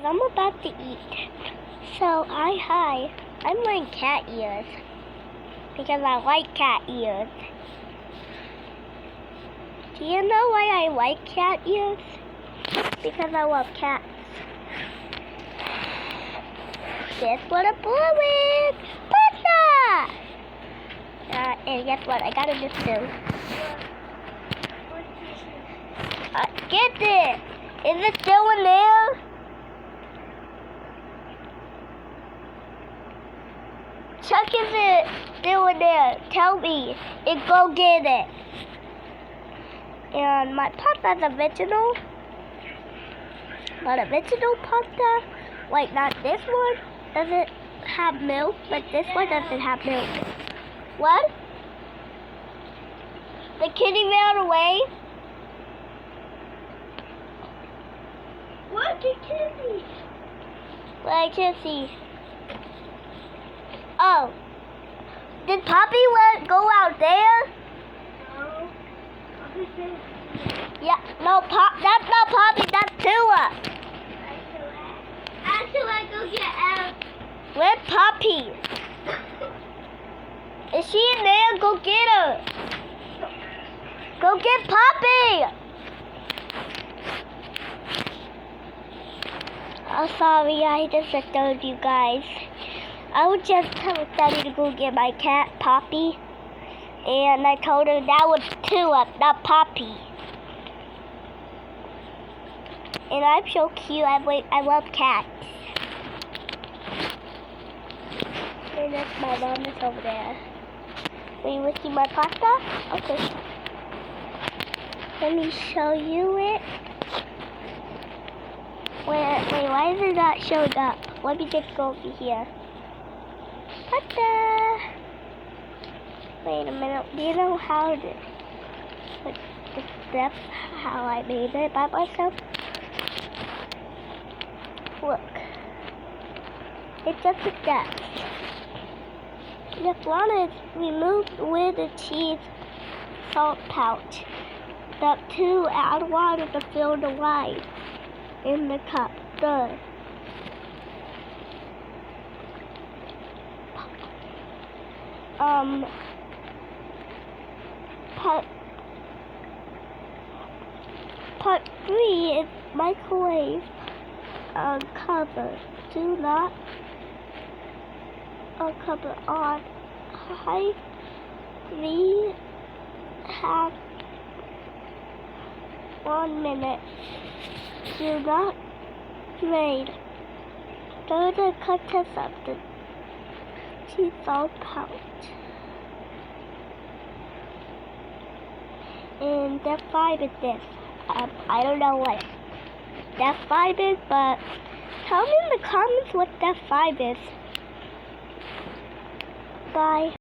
I'm about to eat. So I'm wearing cat ears because I like cat ears. Do you know why I like cat ears? Because I love cats. Guess what a blue is? Pasta! And guess what? I gotta just do. Get it! Is it still in there? Chuck, is it still in there? Tell me and go get it. And my pasta's original. But original pasta, like not this one, doesn't have milk, but this one doesn't have milk. What? The kitty ran away? What? The kitty? Well, I can't see. Oh. Did Poppy go out there? No. Yeah, no, that's not Poppy, that's Tua. Actually, go get out. Where's Poppy? Is she in there? Go get her. Go get Poppy. Oh, sorry, I just disturbed you guys. I was just telling Daddy to go get my cat, Poppy. And I told her that was Tua, not Poppy. And I'm so cute. I love cats. And that's my mom is over there. Will you see my pasta? Okay. Let me show you it. Wait, why is it not showing up? Let me just go over here. Pasta! Wait a minute. Do you know how to put the steps? How I made it by myself? Look. It's just a step. Just want to remove with the cheese salt pouch. Step 2, add water to fill the line in the cup. Good. Part 3 is microwave cover. Do not cover on high. 3 have 1 minute. Do not drain. Stir the contents of the cheese salt pouch. And step 5 is this. I don't know what step 5 is, but tell me in the comments what step 5 is. Bye.